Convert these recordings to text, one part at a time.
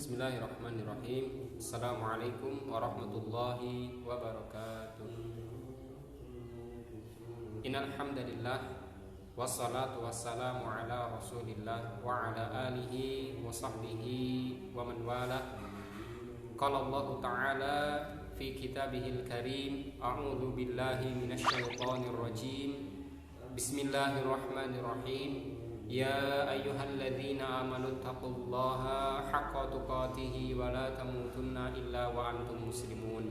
Bismillahirrahmanirrahim. Assalamualaikum warahmatullahi wabarakatuh. Innal hamdalillah wassalatu wassalamu ala Rasulillah wa ala alihi wa sahbihi wa man wala. Qala Allah Ta'ala fi kitabihil karim, a'udzu billahi minasyaitonir rajim. Bismillahirrahmanirrahim. Ya ayyuhalladzina amanu taqullaha haqqa tuqatih wa la tamutunna illa wa antum muslimun.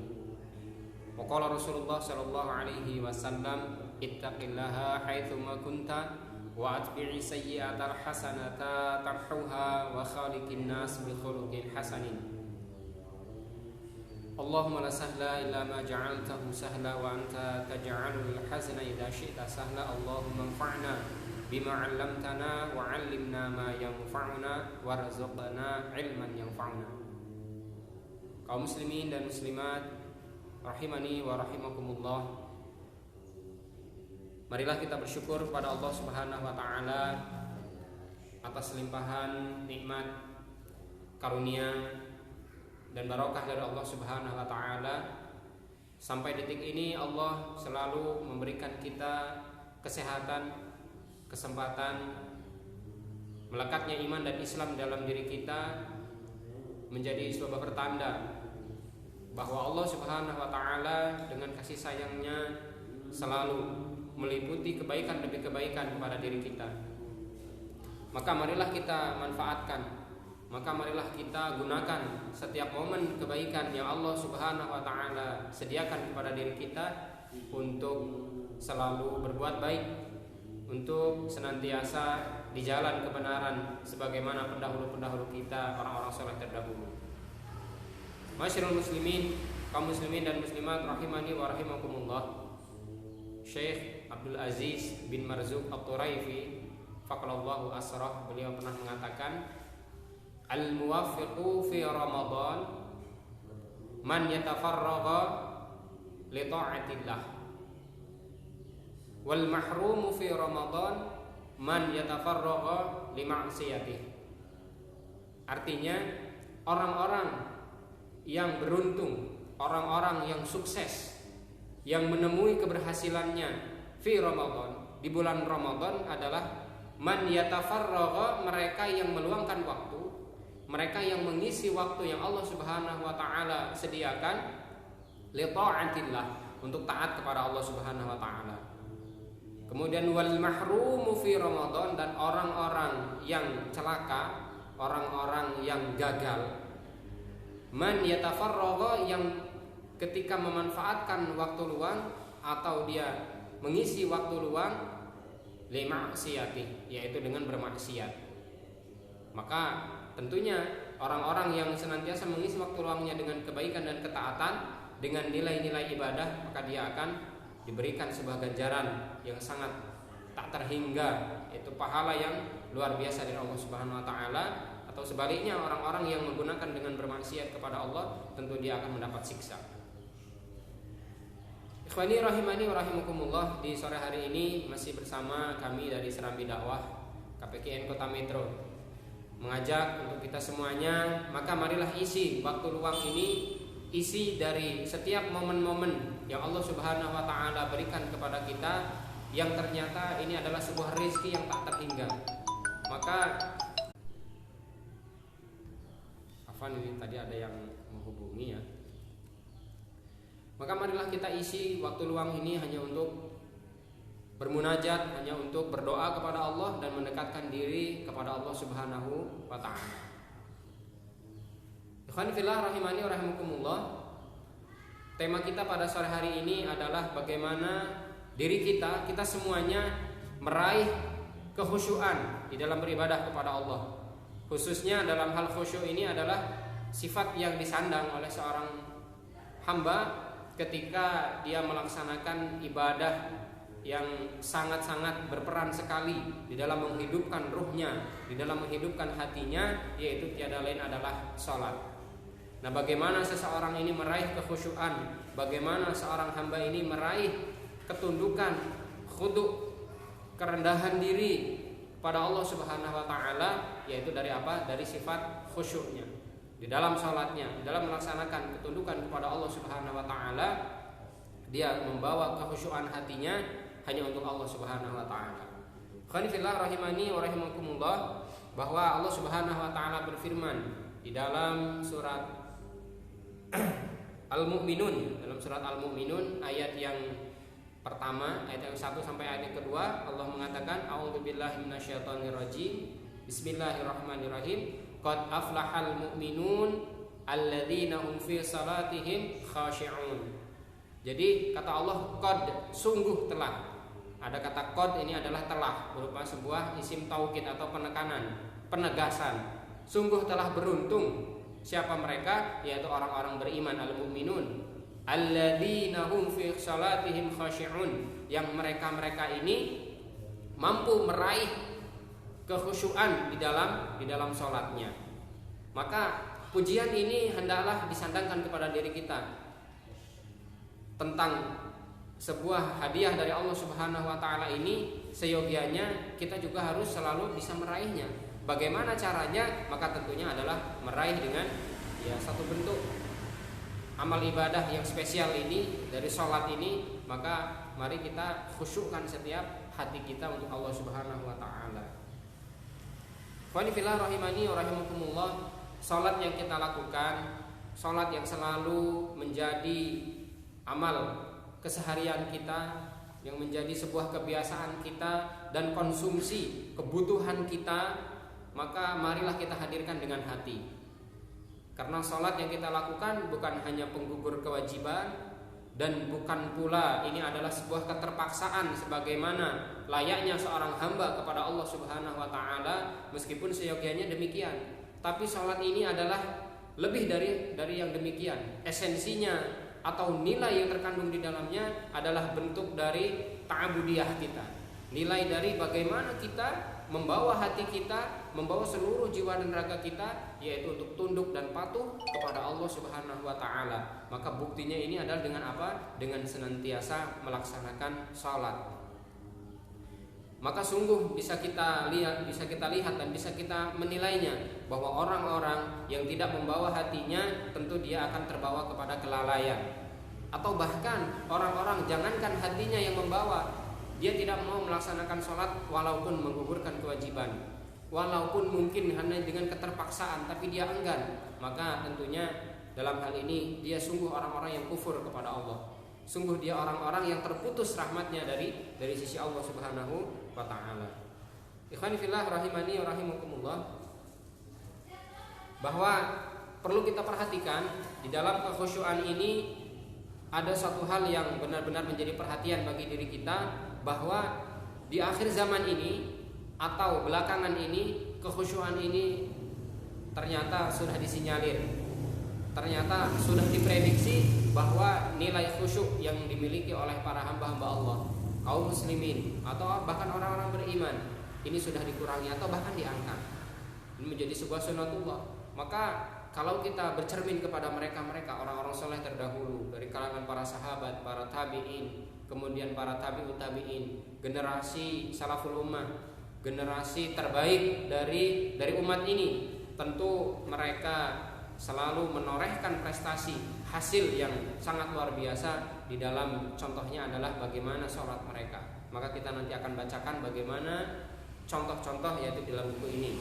Wa qala Rasulullah sallallahu alaihi wasallam, ittaqillaha haitsu ma kunta wa atbi'i sayyi'atal hasanata tamhuha wa khaliqin nas bi khuluqin hasanin. Allahumma la sahla illa ma ja'altahu sahla wa anta taj'alul hazana idza syi'ta sahla. Allahumma anfa'na bima 'allamtana wa 'allimna ma yanfa'una warzuqna 'ilman yanfa'una. Kaum muslimin dan muslimat rahimani wa rahimakumullah, marilah kita bersyukur kepada Allah Subhanahu wa taala atas limpahan nikmat, karunia dan barokah dari Allah Subhanahu wa taala. Sampai detik ini Allah selalu memberikan kita kesehatan, kesempatan, melekatnya iman dan Islam dalam diri kita menjadi sebuah pertanda bahwa Allah Subhanahu wa taala dengan kasih sayangnya selalu meliputi kebaikan demi kebaikan kepada diri kita. Maka marilah kita manfaatkan, maka marilah kita gunakan setiap momen kebaikan yang Allah Subhanahu wa taala sediakan kepada diri kita untuk selalu berbuat baik, untuk senantiasa di jalan kebenaran sebagaimana pendahulu-pendahulu kita, orang-orang saleh terdahulu. Masyarul muslimin, kaum muslimin dan muslimat rahimani wa rahimakumullah. Syekh Abdul Aziz bin Marzuq At-Turaifi faqalallahu asrah, beliau pernah mengatakan, al-muwaffiqu fi Ramadan man yatafarraga li ta'atillah, wal mahrumu fi Ramadan man yatafarraga li ma'siyatih. Artinya, orang-orang yang beruntung, orang-orang yang sukses, yang menemui keberhasilannya fi Ramadan, di bulan Ramadan adalah man yatafarraga, mereka yang meluangkan waktu, mereka yang mengisi waktu yang Allah Subhanahu wa taala sediakan li ta'atillah, untuk taat kepada Allah Subhanahu wa taala. Kemudian wal mahrumu fi Ramadan, dan orang-orang yang celaka, orang-orang yang gagal, man yatafarraga, yang ketika memanfaatkan waktu luang atau dia mengisi waktu luang li ma'siyati, yaitu dengan bermaksiat. Maka tentunya orang-orang yang senantiasa mengisi waktu luangnya dengan kebaikan dan ketaatan, dengan nilai-nilai ibadah, maka dia akan diberikan sebuah ganjaran yang sangat tak terhingga, yaitu pahala yang luar biasa dari Allah Subhanahu wa taala. Atau sebaliknya, orang-orang yang menggunakan dengan bermaksiat kepada Allah, tentu dia akan mendapat siksa. Ikhwani rahimani wa rahimakumullah, di sore hari ini masih bersama kami dari Serambi Dakwah KPKN Kota Metro, mengajak untuk kita semuanya, maka marilah isi waktu luang ini, isi dari setiap momen-momen yang Allah Subhanahu wa taala berikan kepada kita, yang ternyata ini adalah sebuah rezeki yang tak terhingga. Maka ini tadi ada yang menghubungi ya. Maka marilah kita isi waktu luang ini hanya untuk bermunajat, hanya untuk berdoa kepada Allah dan mendekatkan diri kepada Allah Subhanahu wa taala. Ikhwan fillah rahimani wa rahimakumullah. Tema kita pada sore hari ini adalah bagaimana diri kita semuanya meraih kekhusyuan di dalam beribadah kepada Allah. Khususnya dalam hal khusyuk ini adalah sifat yang disandang oleh seorang hamba ketika dia melaksanakan ibadah yang sangat-sangat berperan sekali di dalam menghidupkan ruhnya, di dalam menghidupkan hatinya, yaitu tiada lain adalah sholat. Nah, bagaimana seseorang ini meraih kekhusyuan, bagaimana seorang hamba ini meraih ketundukan, khudu', kerendahan diri pada Allah Subhanahu wa taala, yaitu dari apa? Dari sifat khusyuknya. di dalam salatnya, di dalam melaksanakan ketundukan kepada Allah Subhanahu wa taala, dia membawa kekhusyuan hatinya hanya untuk Allah Subhanahu wa taala. Khanifillah rahimani wa rahimakumullah, bahwa Allah Subhanahu wa taala berfirman di dalam surat Al-Mu'minun, dalam surat Al-Mu'minun ayat yang pertama, ayat yang 1 sampai ayat yang kedua, Allah mengatakan a'udzubillahi minasyaitonirrajim. Bismillahirrahmanirrahim. Qad aflahal mu'minun alladzina hum fi salatihim khashi'un. Jadi kata Allah, qad, sungguh telah. Ada kata qad, ini adalah telah, berupa sebuah isim taukid atau penekanan, penegasan. Sungguh telah beruntung siapa mereka, yaitu orang-orang beriman, al-mu'minun alladzina hum fi salatihim khashi'un, yang mereka-mereka ini mampu meraih kekhusyuan di dalam salatnya. Maka pujian ini hendaklah disandangkan kepada diri kita tentang sebuah hadiah dari Allah Subhanahu wa taala ini. Seyogianya kita juga harus selalu bisa meraihnya. Bagaimana caranya? Maka tentunya adalah meraih dengan satu bentuk amal ibadah yang spesial ini dari sholat ini. Maka mari kita khusyukkan setiap hati kita untuk Allah Subhanahu wa taala. Wa fillah rahimani wa rahimakumullah, sholat yang kita lakukan, sholat yang selalu menjadi amal keseharian kita, yang menjadi sebuah kebiasaan kita dan konsumsi kebutuhan kita, maka marilah kita hadirkan dengan hati. Karena sholat yang kita lakukan bukan hanya penggugur kewajiban, dan bukan pula ini adalah sebuah keterpaksaan sebagaimana layaknya seorang hamba kepada Allah Subhanahu wa taala, meskipun seyogianya demikian. Tapi sholat ini adalah lebih dari yang demikian. Esensinya atau nilai yang terkandung di dalamnya adalah bentuk dari ta'abudiyah kita. Nilai dari bagaimana kita membawa hati kita, membawa seluruh jiwa dan raga kita, yaitu untuk tunduk dan patuh kepada Allah Subhanahu wa taala. Maka buktinya ini adalah dengan apa? Dengan senantiasa melaksanakan salat. Maka sungguh bisa kita lihat dan bisa kita menilainya bahwa orang-orang yang tidak membawa hatinya tentu dia akan terbawa kepada kelalaian. Atau bahkan orang-orang jangankan hatinya yang membawa, dia tidak mau melaksanakan sholat walaupun menggugurkan kewajiban, walaupun mungkin hanya dengan keterpaksaan, tapi dia enggan. Maka tentunya dalam hal ini dia sungguh orang-orang yang kufur kepada Allah. Sungguh dia orang-orang yang terputus rahmatnya dari sisi Allah Subhanahu wa ta'ala. Ikhwani fillah rahimani wa rahimakumullah, bahwa perlu kita perhatikan di dalam kekhusyuan ini ada satu hal yang benar-benar menjadi perhatian bagi diri kita, bahwa di akhir zaman ini atau belakangan ini kekhusyuan ini ternyata sudah disinyalir, ternyata sudah diprediksi bahwa nilai khusyuk yang dimiliki oleh para hamba-hamba Allah, kaum muslimin atau bahkan orang-orang beriman ini sudah dikurangi atau bahkan diangkat. Ini menjadi sebuah sunnatullah. Maka kalau kita bercermin kepada mereka-mereka orang-orang soleh terdahulu dari kalangan para sahabat, para tabi'in, kemudian para tabi'ut tabi'in, generasi salaful ummah, generasi terbaik dari umat ini, tentu mereka selalu menorehkan prestasi, hasil yang sangat luar biasa. Di dalam contohnya adalah bagaimana sholat mereka. Maka kita nanti akan bacakan bagaimana contoh-contoh yaitu di dalam buku ini,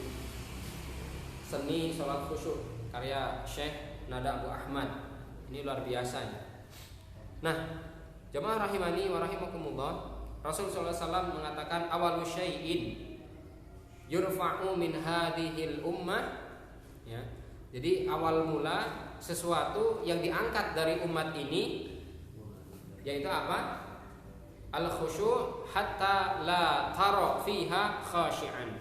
Seni Sholat Khusyuk karya Syekh Nada Abu Ahmad. Ini luar biasa. Nah, jemaah rahimani wa rahimakumullah, Rasul sallallahu alaihi wasallam mengatakan awalu syai'in yurfa'u min hadhil ummah, ya. Jadi awal mula sesuatu yang diangkat dari umat ini yaitu apa? Al-khusyu' hatta la tara fiha khashi'an.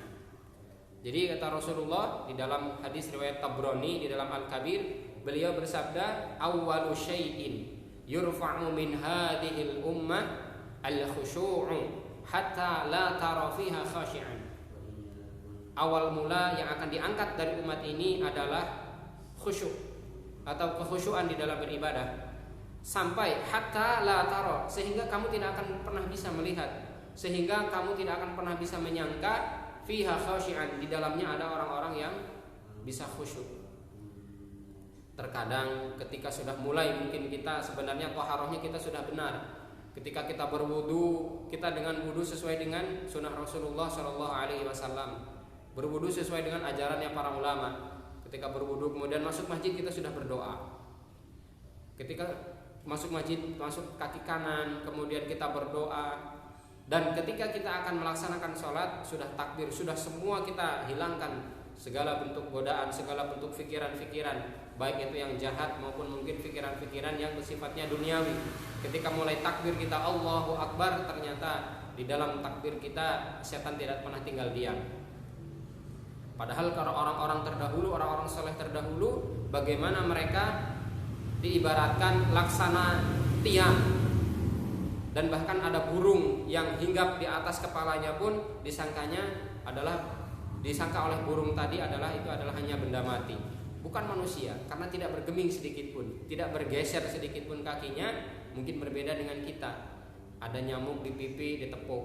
Jadi kata Rasulullah di dalam hadis riwayat Tabrani di dalam Al-Kabir, beliau bersabda awwalu syai'in yurfa'u min hadhil ummah al-khusyu'u hatta la tara fiha khashi'an. Awal mula yang akan diangkat dari umat ini adalah khusyuk atau kekhusyuan di dalam beribadah, sampai hatta la tara, sehingga kamu tidak akan pernah bisa melihat, sehingga kamu tidak akan pernah bisa menyangka fiha khashi'an, di dalamnya ada orang-orang yang bisa khusyuk. Terkadang ketika sudah mulai mungkin kita sebenarnya taharahnya kita sudah benar. Ketika kita berwudu, kita dengan wudu sesuai dengan sunnah Rasulullah Shallallahu Alaihi Wasallam. Berwudu sesuai dengan ajarannya para ulama. Ketika berwudu kemudian masuk masjid kita sudah berdoa. Ketika masuk masjid, masuk kaki kanan, kemudian kita berdoa. Dan ketika kita akan melaksanakan sholat, sudah takbir, sudah semua kita hilangkan segala bentuk godaan, segala bentuk pikiran-pikiran, baik itu yang jahat maupun mungkin pikiran-pikiran yang bersifatnya duniawi. Ketika mulai takbir kita Allahu Akbar, ternyata di dalam takbir kita setan tidak pernah tinggal diam. Padahal kalau orang-orang terdahulu, orang-orang saleh terdahulu, bagaimana mereka diibaratkan laksana tiang, dan bahkan ada burung yang hinggap di atas kepalanya pun disangka oleh burung tadi adalah hanya benda mati, bukan manusia, karena tidak bergeming sedikit pun, tidak bergeser sedikit pun kakinya. Mungkin berbeda dengan kita, ada nyamuk di pipi ditepuk,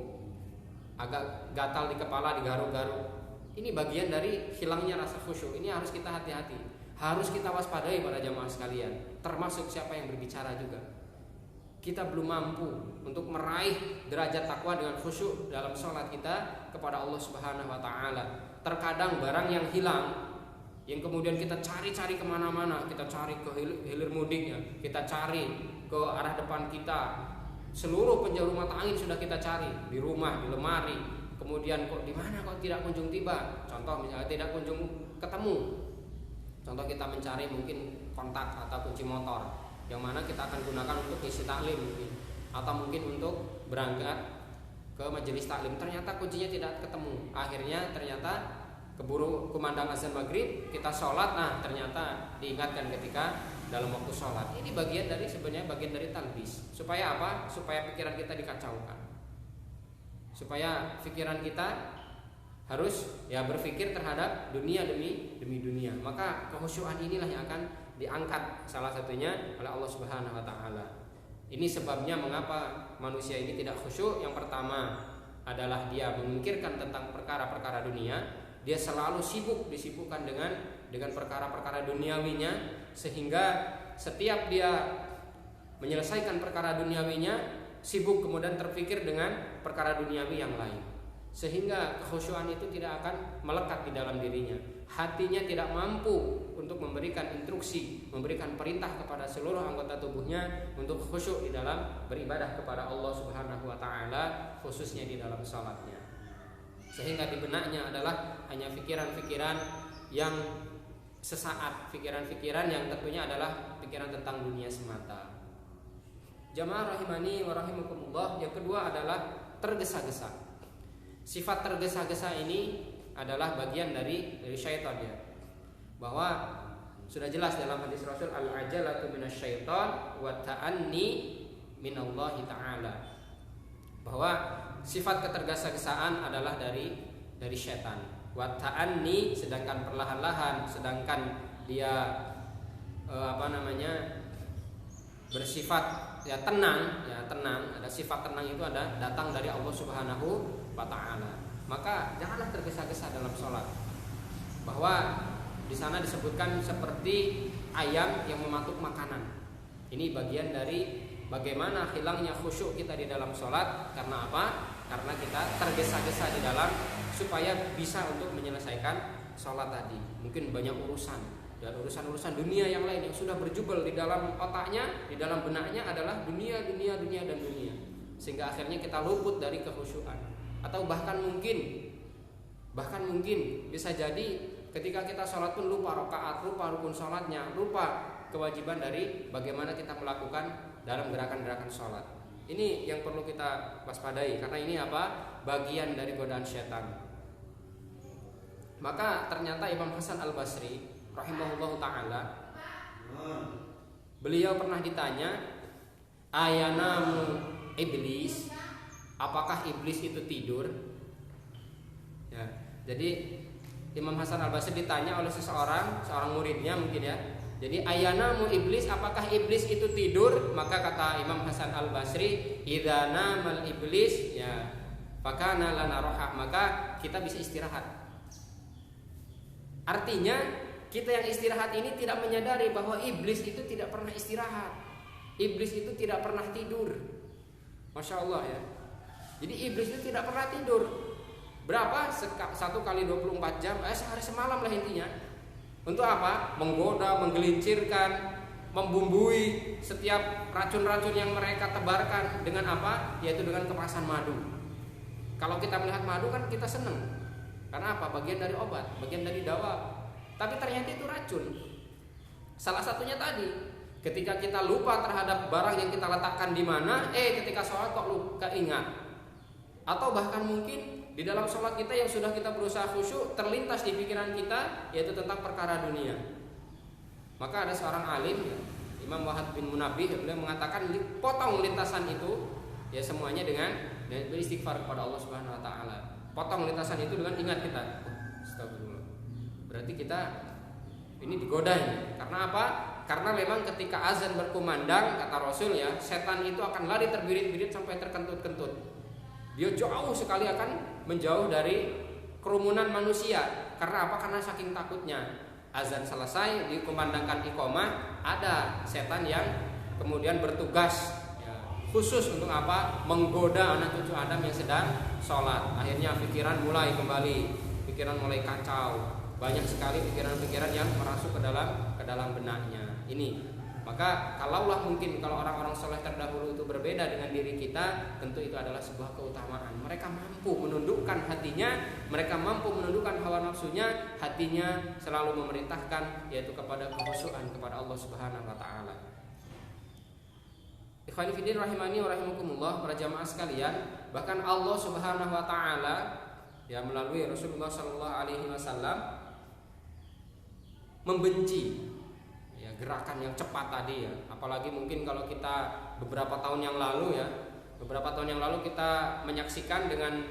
agak gatal di kepala digaruk-garuk. Ini bagian dari hilangnya rasa khusyuk. Ini harus kita hati-hati, harus kita waspadai para jamaah sekalian, termasuk siapa yang berbicara juga. Kita belum mampu untuk meraih derajat takwa dengan khusyuk dalam sholat kita kepada Allah Subhanahu wa Ta'ala. Terkadang barang yang hilang, yang kemudian kita cari-cari kemana-mana, kita cari ke hilir mudiknya, kita cari ke arah depan kita, seluruh penjuru mata angin sudah kita cari, di rumah, di lemari, kemudian kok di mana kok tidak kunjung tiba. Contoh misalnya tidak kunjung ketemu. Contoh kita mencari mungkin kontak atau kunci motor, yang mana kita akan gunakan untuk isi taklim mungkin, atau mungkin untuk berangkat ke majelis taklim. Ternyata kuncinya tidak ketemu. Akhirnya ternyata keburu kumandang azan maghrib, kita sholat, nah ternyata diingatkan ketika dalam waktu sholat. Ini sebenarnya bagian dari talbis. Supaya apa? Supaya pikiran kita dikacaukan, supaya pikiran kita harus berpikir terhadap dunia demi dunia. Maka kehusyuan inilah yang akan diangkat salah satunya oleh Allah Subhanahu wa Ta'ala. Ini sebabnya mengapa manusia ini tidak khusyuk. Yang pertama adalah dia memikirkan tentang perkara-perkara dunia. Dia selalu disibukkan dengan perkara-perkara duniawinya, sehingga setiap dia menyelesaikan perkara duniawinya sibuk kemudian terpikir dengan perkara duniawi yang lain, sehingga kekhusyuan itu tidak akan melekat di dalam dirinya. Hatinya tidak mampu untuk memberikan instruksi, memberikan perintah kepada seluruh anggota tubuhnya untuk khusyuk di dalam beribadah kepada Allah Subhanahu wa Ta'ala, khususnya di dalam salatnya. Sehingga di benaknya adalah hanya pikiran-pikiran yang sesaat, pikiran-pikiran yang tentunya adalah pikiran tentang dunia semata. Jamaah rahimani wa rahimakumullah, yang kedua adalah tergesa-gesa. Sifat tergesa-gesa ini adalah bagian dari syaitan ya. Bahwa sudah jelas dalam hadis Rasul, al-ajalatu minasyaitan wa ta'anni minallahi ta'ala, bahwa sifat ketergesa-gesaan adalah dari syaitan. Wa ta'anni, sedangkan perlahan-lahan, sedangkan dia bersifat tenang. Ada sifat tenang itu datang dari Allah Subhanahu wa Ta'ala. Maka janganlah tergesa-gesa dalam sholat. Bahwa di sana disebutkan seperti ayam yang mematuk makanan. Ini bagian dari bagaimana hilangnya khusyuk kita di dalam sholat. Karena apa? Karena kita tergesa-gesa di dalam supaya bisa untuk menyelesaikan sholat tadi. Mungkin banyak urusan, dan urusan-urusan dunia yang lain yang sudah berjubel di dalam otaknya, di dalam benaknya adalah dunia dan dunia, sehingga akhirnya kita luput dari kekhusyuan. Atau bahkan mungkin bisa jadi ketika kita sholat pun lupa rakaat, lupa rukun sholatnya, lupa kewajiban dari bagaimana kita melakukan dalam gerakan-gerakan sholat. Ini yang perlu kita waspadai, karena ini bagian dari godaan syaitan. Maka ternyata Imam Hasan Al-Basri rahimahullah ta'ala, beliau pernah ditanya, ayanamu iblis, apakah iblis itu tidur? Ya, jadi Imam Hasan Al-Basri ditanya oleh seorang muridnya mungkin ya. Jadi ayanamu iblis, apakah iblis itu tidur? Maka kata Imam Hasan Al-Basri, idza namal iblis ya fakana lana roha, maka kita bisa istirahat. Artinya kita yang istirahat ini tidak menyadari bahwa iblis itu tidak pernah istirahat. Iblis itu tidak pernah tidur. Masya Allah ya. Jadi iblis itu tidak pernah tidur. Berapa? 1 kali 24 jam, sehari semalam lah intinya. Untuk apa? Menggoda, menggelincirkan, membumbui setiap racun-racun yang mereka tebarkan. Dengan apa? Yaitu dengan kemasan madu. Kalau kita melihat madu kan kita senang. Karena apa? Bagian dari obat, bagian dari dawa. Tapi ternyata itu racun. Salah satunya tadi, ketika kita lupa terhadap barang yang kita letakkan di mana, ketika sholat kok lupa ingat. Atau bahkan mungkin di dalam sholat kita yang sudah kita berusaha khusyuk, terlintas di pikiran kita yaitu tentang perkara dunia. Maka ada seorang alim, Imam Wahab bin Munabbih, beliau mengatakan potong lintasan itu ya semuanya dengan beristighfar kepada Allah Subhanahu wa taala. Potong lintasan itu dengan ingat kita. Astagfirullah. Berarti kita ini digoda ini. Karena apa? Karena memang ketika azan berkumandang, kata Rasul ya, setan itu akan lari terbirit-birit sampai terkentut-kentut. Dia jauh sekali akan menjauh dari kerumunan manusia. Karena apa? Karena saking takutnya. Azan selesai, dikumandangkan iqamah, ada setan yang kemudian bertugas ya, khusus untuk apa? Menggoda anak cucu Adam yang sedang sholat. Akhirnya pikiran mulai kembali, pikiran mulai kacau. Banyak sekali pikiran-pikiran yang merasuk ke dalam benaknya. Ini. Maka kalaulah mungkin kalau orang-orang soleh terdahulu itu berbeda dengan diri kita, tentu itu adalah sebuah keutamaan. Mereka mampu menundukkan hatinya, mereka mampu menundukkan hawa nafsunya, hatinya selalu memerintahkan yaitu kepada kekhusyuan kepada Allah Subhanahu wa taala. Ikhwani fillah rahimani wa rahimakumullah, para jamaah sekalian, bahkan Allah Subhanahu wa taala ya melalui Rasulullah sallallahu alaihi wasallam membenci gerakan yang cepat tadi ya. Apalagi mungkin kalau kita beberapa tahun yang lalu kita menyaksikan dengan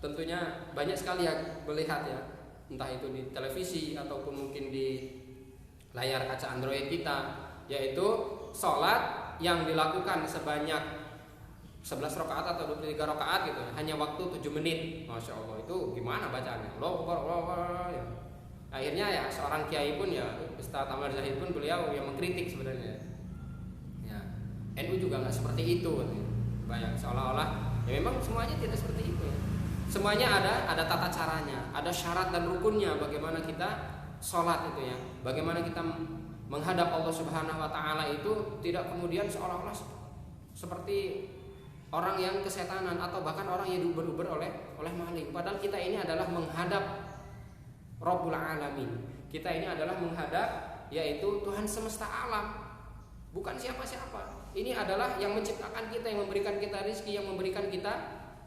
tentunya banyak sekali yang melihat ya, entah itu di televisi ataupun mungkin di layar kaca Android kita, yaitu sholat yang dilakukan sebanyak 11 rakaat atau 23 rakaat gitu, hanya waktu 7 menit. Masya Allah, itu gimana bacaannya? Allahu Akbar ya. Akhirnya ya seorang kiai pun ya Ustaz Amar Zahid pun beliau yang mengkritik sebenarnya. Ya, NU juga nggak seperti itu. Banyak seolah-olah ya memang semuanya tidak seperti itu. Semuanya ada tata caranya, ada syarat dan rukunnya bagaimana kita sholat itu ya. Bagaimana kita menghadap Allah Subhanahu wa taala itu tidak kemudian seolah-olah seperti orang yang kesetanan atau bahkan orang yang diuber-uber oleh maling. Padahal kita ini adalah menghadap Rabbul Alamin. Kita ini adalah menghadap yaitu Tuhan semesta alam, bukan siapa-siapa. Ini adalah yang menciptakan kita, yang memberikan kita rezeki, yang memberikan kita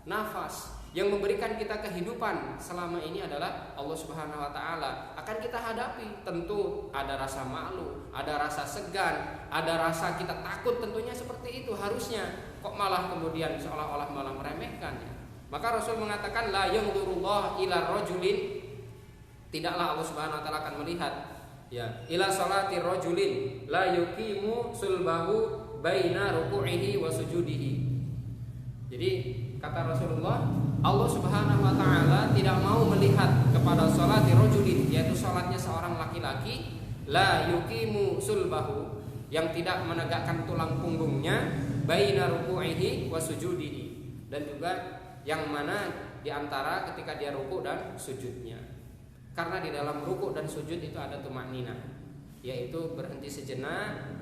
nafas, yang memberikan kita kehidupan. Selama ini adalah Allah Subhanahu wa taala. Akan kita hadapi, tentu ada rasa malu, ada rasa segan, ada rasa kita takut, tentunya seperti itu harusnya. Kok malah kemudian seolah-olah malah meremehkan ya. Maka Rasul mengatakan la yanzurullah ila rajulin, tidaklah Allah Subhanahu wa taala akan melihat ya ila salati rajulin la yuqimu sulbahu baina ruku'ihi wa sujudihi. Jadi kata Rasulullah, Allah Subhanahu wa taala tidak mau melihat kepada salati rajulin, yaitu salatnya seorang laki-laki, la yuqimu sulbahu, yang tidak menegakkan tulang punggungnya, baina ruku'ihi wa sujudihi, dan juga yang mana di antara ketika dia ruku dan sujudnya. Karena di dalam ruku dan sujud itu ada tumakninah, yaitu berhenti sejenak.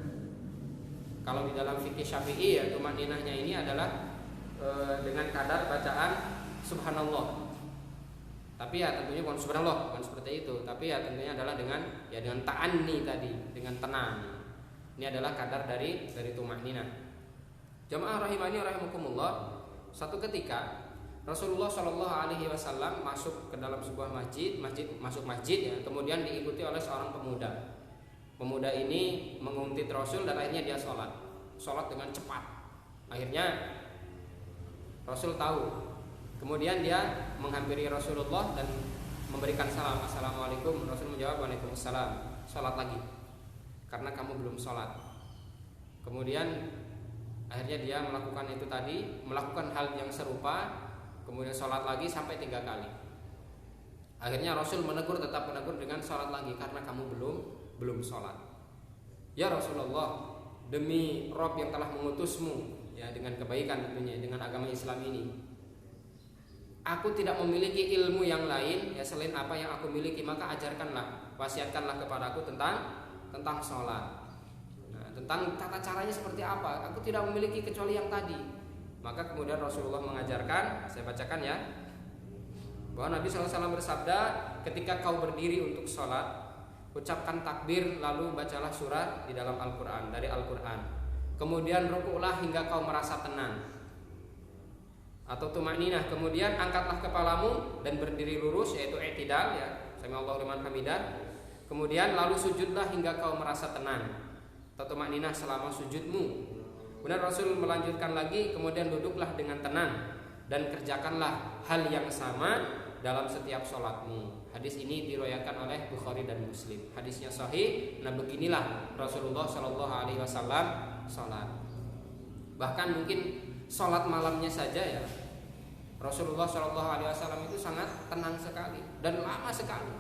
Kalau di dalam fikih Syafi'i ya tumakninahnya ini adalah dengan kadar bacaan subhanallah. Tapi ya tentunya bukan subhanallah, bukan seperti itu. Tapi ya tentunya adalah dengan ta'anni tadi, dengan tenang. Ini adalah kadar dari tumakninah. Jamaah rahimani rahimakumullah, satu ketika Rasulullah Shallallahu Alaihi Wasallam masuk ke dalam sebuah masjid ya, kemudian diikuti oleh seorang pemuda. Pemuda ini menguntit Rasul dan akhirnya dia sholat dengan cepat. Akhirnya Rasul tahu. Kemudian dia menghampiri Rasulullah dan memberikan salam, assalamualaikum. Rasul menjawab waalaikumsalam. Sholat lagi, karena kamu belum sholat. Kemudian akhirnya dia melakukan itu tadi, melakukan hal yang serupa. Kemudian sholat lagi sampai 3 kali. Akhirnya Rasul tetap menegur dengan sholat lagi, karena kamu belum sholat. Ya Rasulullah, demi Rob yang telah mengutusmu, ya dengan kebaikan tentunya, dengan agama Islam ini, aku tidak memiliki ilmu yang lain ya selain apa yang aku miliki, maka ajarkanlah, wasiatkanlah kepadaku tentang sholat. Nah, tentang tata caranya seperti apa, aku tidak memiliki kecuali yang tadi. Maka kemudian Rasulullah mengajarkan, saya bacakan ya, bahwa Nabi SAW bersabda, ketika kau berdiri untuk sholat, ucapkan takbir lalu bacalah surah di dalam Al-Quran, dari Al-Quran. Kemudian rukuklah hingga kau merasa tenang atau tumakninah. Kemudian angkatlah kepalamu dan berdiri lurus, yaitu i'tidal ya, sami'allahu liman hamidah. Kemudian lalu sujudlah hingga kau merasa tenang atau tumakninah selama sujudmu. Kemudian Rasul melanjutkan lagi, kemudian duduklah dengan tenang dan kerjakanlah hal yang sama dalam setiap sholatmu. Hadis ini diriwayatkan oleh Bukhari dan Muslim. Hadisnya sahih. Nah, beginilah Rasulullah Shallallahu Alaihi Wasallam sholat. Bahkan mungkin sholat malamnya saja ya, Rasulullah Shallallahu Alaihi Wasallam itu sangat tenang sekali dan lama sekali.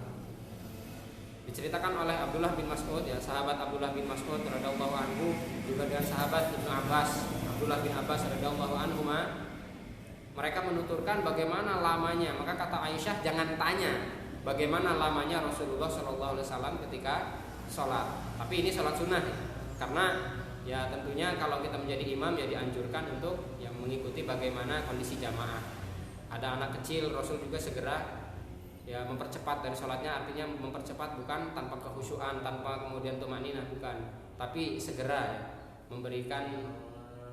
Diceritakan oleh Abdullah bin Mas'ud ya, sahabat Abdullah bin Mas'ud radhiyallahu anhu, juga dengan sahabat Ibnu Abbas, Abdullah bin Abbas radhiyallahu anhu, mereka menuturkan bagaimana lamanya. Maka kata Aisyah, jangan tanya bagaimana lamanya Rasulullah Shallallahu Alaihi Wasallam ketika sholat. Tapi ini sholat sunnah ya. Karena ya tentunya kalau kita menjadi imam ya dianjurkan untuk yang mengikuti bagaimana kondisi jamaah. Ada anak kecil, Rasul juga segera ya mempercepat dari sholatnya. Artinya mempercepat bukan tanpa kekhusyuan, tanpa kemudian tumakninah, bukan, tapi segera ya, memberikan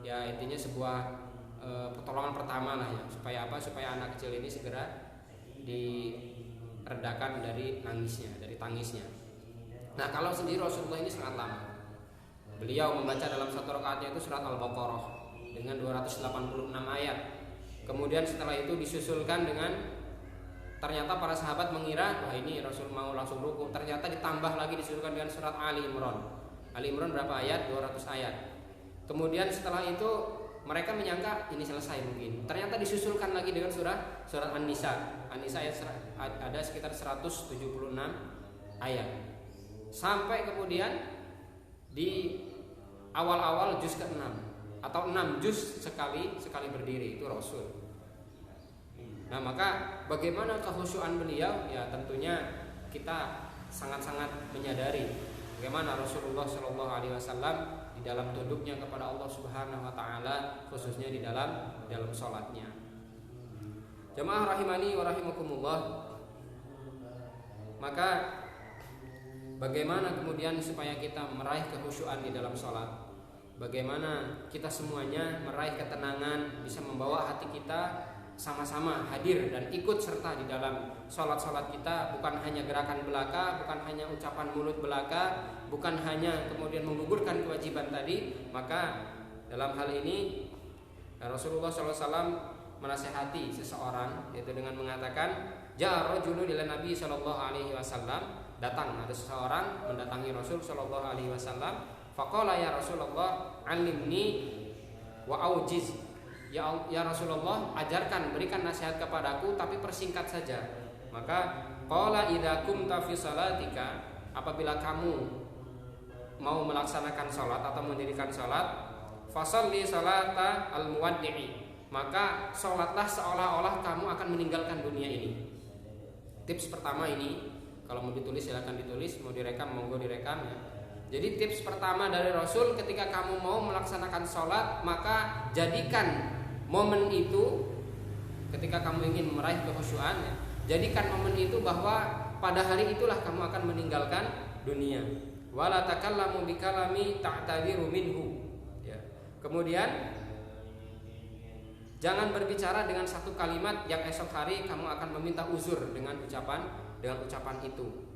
ya intinya sebuah pertolongan pertama lah ya, supaya apa? Supaya anak kecil ini segera diredakan dari nangisnya, dari tangisnya. Nah, kalau sendiri Rasulullah ini sangat lama. Beliau membaca dalam satu rakaatnya itu surat Al-Baqarah dengan 286 ayat. Kemudian setelah itu disusulkan dengan, ternyata para sahabat mengira wah ini Rasul mau langsung ruku, ternyata ditambah lagi disusulkan dengan surat Ali Imran. Ali Imran berapa ayat? 200 ayat. Kemudian setelah itu mereka menyangka ini selesai mungkin. Ternyata disusulkan lagi dengan surat An-Nisa. An-Nisa ada sekitar 176 ayat. Sampai kemudian di awal-awal juz ke-6 atau 6 juz sekali berdiri itu Rasul. Nah, maka bagaimana kekhusyuan beliau? Ya tentunya kita sangat-sangat menyadari bagaimana Rasulullah Shallallahu Alaihi Wasallam di dalam tunduknya kepada Allah Subhanahu Wa Taala, khususnya di dalam sholatnya. Jamaah rahimani wa rahimakumullah. Maka bagaimana kemudian supaya kita meraih kekhusyuan di dalam sholat? Bagaimana kita semuanya meraih ketenangan, bisa membawa hati kita sama-sama hadir dan ikut serta di dalam sholat-sholat kita, bukan hanya gerakan belaka, bukan hanya ucapan mulut belaka, bukan hanya kemudian menggugurkan kewajiban tadi. Maka dalam hal ini Rasulullah SAW menasihati seseorang, yaitu dengan mengatakan, ja'a rajulun ila Nabi sallallahu alaihi wasallam, datang ada seseorang mendatangi Rasul sallallahu alaihi wasallam, faqala ya Rasulullah alimni wa aujiz. Ya Rasulullah, ajarkan, berikan nasihat kepadaku, tapi persingkat saja. Maka qala idza kumta fi salatika, apabila kamu mau melaksanakan salat atau mendirikan salat, fasalli salata al-muwaddi'i, maka salatlah seolah-olah kamu akan meninggalkan dunia ini. Tips pertama ini, kalau mau ditulis silakan ditulis, mau direkam monggo direkam ya. Jadi tips pertama dari Rasul, ketika kamu mau melaksanakan salat, maka jadikan momen itu, ketika kamu ingin meraih kekhusyuan ya, jadikan momen itu bahwa pada hari itulah kamu akan meninggalkan dunia. Wala takallamu bikalami ta'tadiru minhu ya. Kemudian jangan berbicara dengan satu kalimat yang esok hari kamu akan meminta uzur dengan ucapan itu.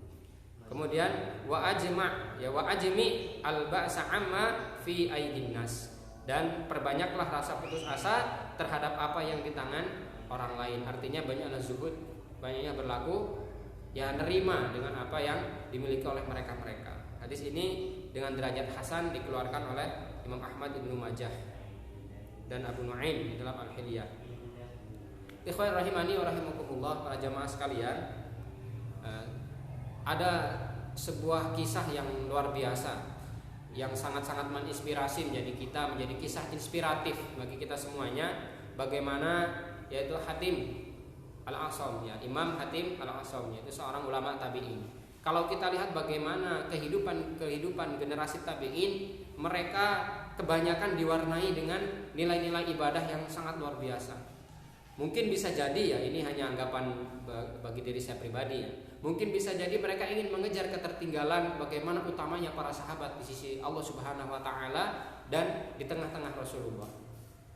Kemudian wa ajmi al-ba'sa amma fi aidin nas, dan perbanyaklah rasa putus asa terhadap apa yang di tangan orang lain. Artinya banyaklah zuhud, banyaknya berlaku ya nerima dengan apa yang dimiliki oleh mereka. Hadis ini dengan derajat hasan dikeluarkan oleh Imam Ahmad Ibnu Majah dan Abu Nuaim dalam Al-Hilyah. Ikhwan rahimani wa rahimakumullah, para jamaah sekalian, ada sebuah kisah yang luar biasa yang sangat-sangat menginspirasi menjadi kisah inspiratif bagi kita semuanya. Bagaimana yaitu Hatim Al-A'sam, ya, Imam Hatim Al-A'sam, yaitu seorang ulama tabi'in. Kalau kita lihat bagaimana kehidupan generasi tabi'in, mereka kebanyakan diwarnai dengan nilai-nilai ibadah yang sangat luar biasa. Mungkin bisa jadi, ya, ini hanya anggapan bagi diri saya pribadi, ya. Mungkin bisa jadi mereka ingin mengejar ketertinggalan bagaimana utamanya para sahabat di sisi Allah Subhanahu wa taala dan di tengah-tengah Rasulullah.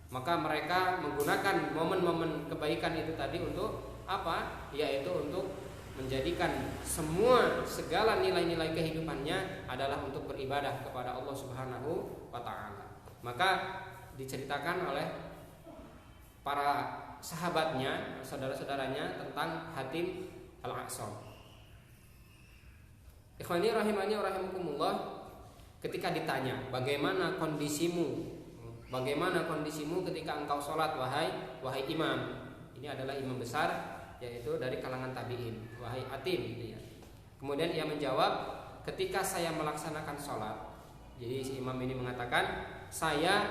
Maka mereka menggunakan momen-momen kebaikan itu tadi untuk apa? Yaitu untuk menjadikan segala nilai-nilai kehidupannya adalah untuk beribadah kepada Allah Subhanahu wa taala. Maka diceritakan oleh para sahabatnya, saudara-saudaranya tentang Hatim Al-A'sam. Ikhwani rahimani rahimakumullah, ketika ditanya bagaimana kondisimu ketika engkau sholat wahai imam, ini adalah imam besar yaitu dari kalangan tabi'in, wahai Hatim, gitu ya. Kemudian ia menjawab, ketika saya melaksanakan sholat. Jadi si imam ini mengatakan, saya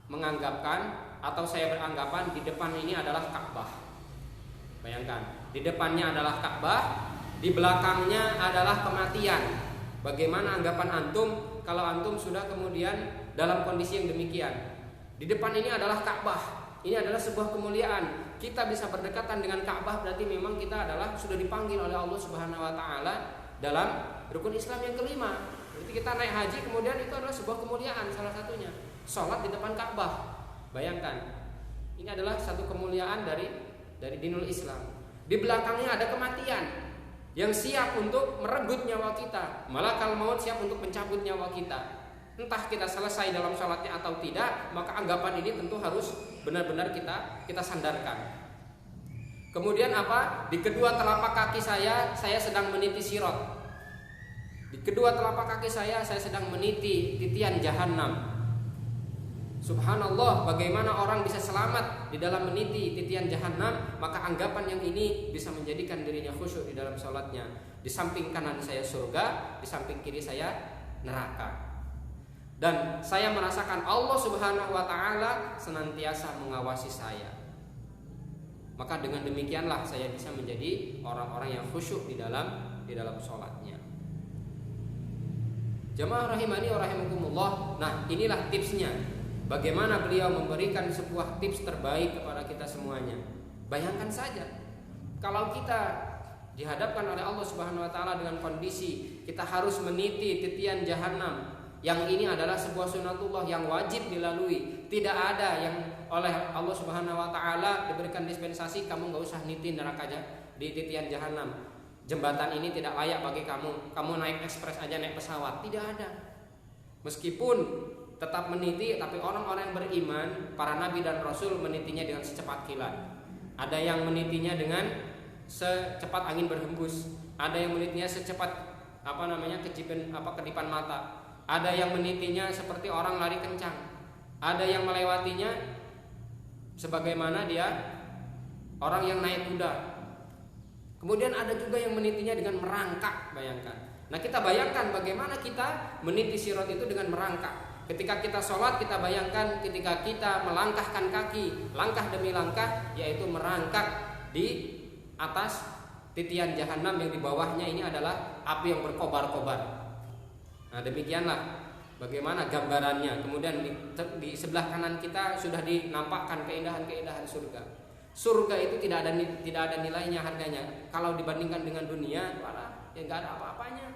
menganggapkan atau saya beranggapan di depan ini adalah Ka'bah. Bayangkan, di depannya adalah Ka'bah, di belakangnya adalah kematian. Bagaimana anggapan antum kalau antum sudah kemudian dalam kondisi yang demikian? Di depan ini adalah Ka'bah. Ini adalah sebuah kemuliaan. Kita bisa berdekatan dengan Ka'bah berarti memang kita sudah dipanggil oleh Allah Subhanahu wa taala dalam rukun Islam yang kelima. Berarti kita naik haji kemudian itu adalah sebuah kemuliaan salah satunya. Salat di depan Ka'bah. Bayangkan. Ini adalah satu kemuliaan dari dinul Islam. Di belakangnya ada kematian yang siap untuk merenggut nyawa kita. Malakal maut siap untuk mencabut nyawa kita. Entah kita selesai dalam sholatnya atau tidak, maka anggapan ini tentu harus benar-benar kita sandarkan. Kemudian apa? Di kedua telapak kaki saya sedang meniti sirat. Di kedua telapak kaki saya sedang meniti titian jahanam. Subhanallah, bagaimana orang bisa selamat di dalam meniti titian jahanam? Maka anggapan yang ini bisa menjadikan dirinya khusyuk di dalam sholatnya. Di samping kanan saya surga, di samping kiri saya neraka. Dan saya merasakan Allah Subhanahu wa taala senantiasa mengawasi saya. Maka dengan demikianlah saya bisa menjadi orang-orang yang khusyuk di dalam sholatnya. Jamaah rahimani wa rahimakumullah. Nah, inilah tipsnya. Bagaimana beliau memberikan sebuah tips terbaik kepada kita semuanya. Bayangkan saja, kalau kita dihadapkan oleh Allah Subhanahu wa taala dengan kondisi kita harus meniti titian jahanam, yang ini adalah sebuah sunatullah yang wajib dilalui. Tidak ada yang oleh Allah Subhanahu wa taala diberikan dispensasi, kamu enggak usah niti neraka di titian jahanam. Jembatan ini tidak layak bagi kamu. Kamu naik ekspres aja, naik pesawat. Tidak ada. Meskipun tetap meniti, tapi orang-orang yang beriman, para nabi dan rasul menitinya dengan secepat kilat. Ada yang menitinya dengan secepat angin berhembus. Ada yang menitinya secepat kedipan mata. Ada yang menitinya seperti orang lari kencang. Ada yang melewatinya sebagaimana dia orang yang naik kuda. Kemudian ada juga yang menitinya dengan merangkak, bayangkan. Nah, kita bayangkan bagaimana kita meniti sirat itu dengan merangkak. Ketika kita sholat, kita bayangkan ketika kita melangkahkan kaki, langkah demi langkah, yaitu merangkak di atas titian jahanam yang di bawahnya ini adalah api yang berkobar-kobar. Nah, demikianlah bagaimana gambarannya. Kemudian di sebelah kanan kita sudah dinampakkan keindahan-keindahan surga. Surga itu tidak ada nilainya, harganya. Kalau dibandingkan dengan dunia, ya nggak ada apa-apanya.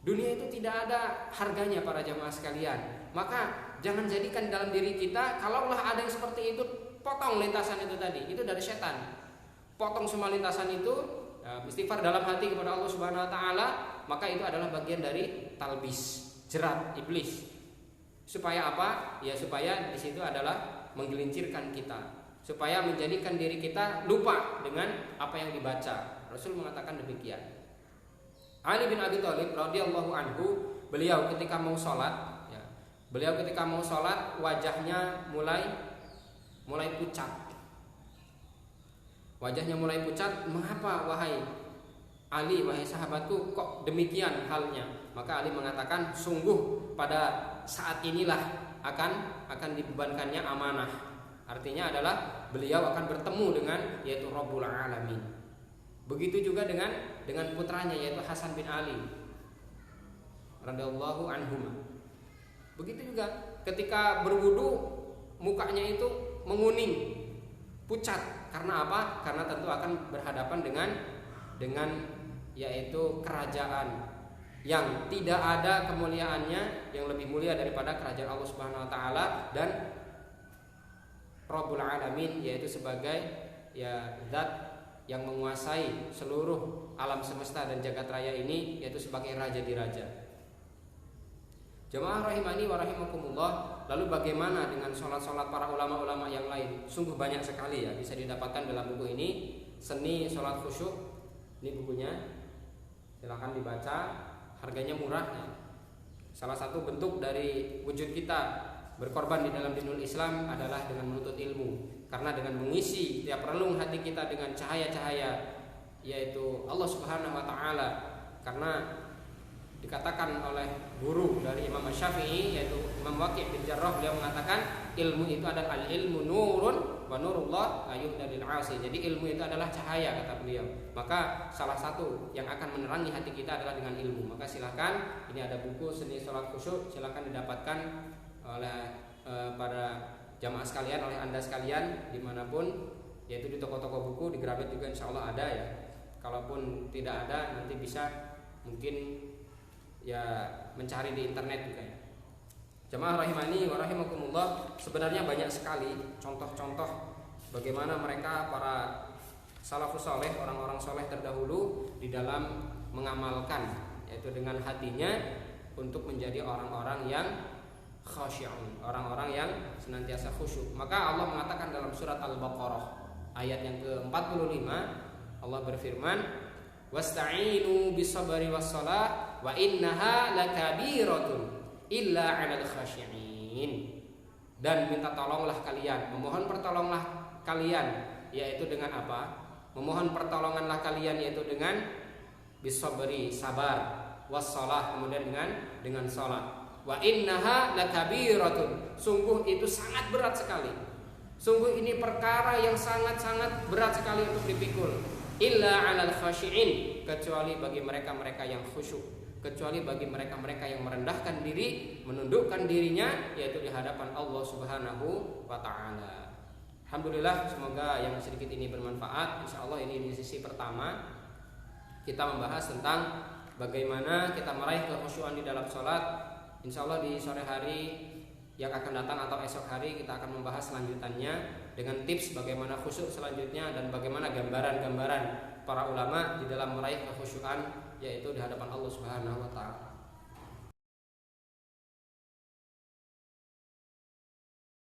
Dunia itu tidak ada harganya para jamaah sekalian. Maka jangan jadikan dalam diri kita, kalaulah ada yang seperti itu, potong lintasan itu tadi. Itu dari setan. Potong semua lintasan itu, istighfar dalam hati kepada Allah Subhanahu wa taala, maka itu adalah bagian dari talbis, jerat iblis. Supaya apa? Ya supaya di situ adalah menggelincirkan kita, supaya menjadikan diri kita lupa dengan apa yang dibaca. Rasul mengatakan demikian. Ali bin Abi Thalib radhiyallahu anhu, beliau ketika mau sholat, wajahnya mulai pucat. Wajahnya mulai pucat. Mengapa wahai Ali, wahai sahabatku, kok demikian halnya? Maka Ali mengatakan, sungguh pada saat inilah akan dibebankannya amanah. Artinya adalah beliau akan bertemu dengan yaitu Rabbul Alamin. Begitu juga dengan putranya yaitu Hasan bin Ali radhiyallahu anhuma. Begitu juga ketika berwudu mukanya itu menguning, pucat. Karena apa? Karena tentu akan berhadapan dengan yaitu kerajaan yang tidak ada kemuliaannya yang lebih mulia daripada kerajaan Allah Subhanahu wa taala dan Rabbul Alamin, yaitu sebagai ya zat yang menguasai seluruh alam semesta dan jagat raya ini, yaitu sebagai raja di raja. Jemaah rahimani wa rahimakumullah, lalu bagaimana dengan sholat-sholat para ulama-ulama yang lain? Sungguh banyak sekali ya, bisa didapatkan dalam buku ini, Seni Sholat Khusyuk. Ini bukunya, silahkan dibaca, harganya murah ya. Salah satu bentuk dari wujud kita berkorban di dalam dinul Islam adalah dengan menuntut ilmu. Karena dengan mengisi tiap relung hati kita dengan cahaya-cahaya yaitu Allah Subhanahu wa taala. Karena dikatakan oleh guru dari Imam Syafi'i yaitu Imam Waqi' bin Jarrah, beliau mengatakan ilmu itu adalah al-ilmu nurun wa nurullah la yuhda lil 'asi. Jadi ilmu itu adalah cahaya, kata beliau. Maka salah satu yang akan menerangi hati kita adalah dengan ilmu. Maka silakan, ini ada buku Seni Sholat Khusyuk, silakan didapatkan oleh para jamaah sekalian, oleh Anda sekalian dimanapun, yaitu di toko-toko buku, di Gramet juga insya Allah ada ya. Kalaupun tidak ada, nanti bisa mungkin ya mencari di internet juga ya. Jamaah rahimani wa rahimakumullah, sebenarnya banyak sekali contoh-contoh bagaimana mereka para salafus saleh, orang-orang soleh terdahulu di dalam mengamalkan, yaitu dengan hatinya untuk menjadi orang-orang yang khasy'un, orang-orang yang senantiasa khusyuk. Maka Allah mengatakan dalam surat Al-Baqarah ayat yang ke-45, Allah berfirman, wasta'inu bisabri wassalah wa innaha lakabiratun illa 'alal khasyi'in. Dan minta tolonglah kalian, memohon pertolonglah kalian, yaitu dengan apa? Memohon pertolonganlah kalian yaitu dengan bisabri, sabar, wassalah, kemudian dengan salat. Wa innaha lakabiratun, sungguh itu sangat berat sekali. Sungguh ini perkara yang sangat-sangat berat sekali untuk dipikul. Illa 'alal khasyi'in, kecuali bagi mereka-mereka yang khusyuk, kecuali bagi mereka-mereka yang merendahkan diri, menundukkan dirinya, yaitu di hadapan Allah Subhanahu wa taala. Alhamdulillah, semoga yang sedikit ini bermanfaat. Insyaallah ini di sisi pertama kita membahas tentang bagaimana kita meraih kekhusyuan di dalam salat. Insyaallah di sore hari yang akan datang atau esok hari kita akan membahas selanjutannya dengan tips bagaimana khusyuk selanjutnya dan bagaimana gambaran-gambaran para ulama di dalam meraih kekhusyuan yaitu di hadapan Allah Subhanahu wa taala.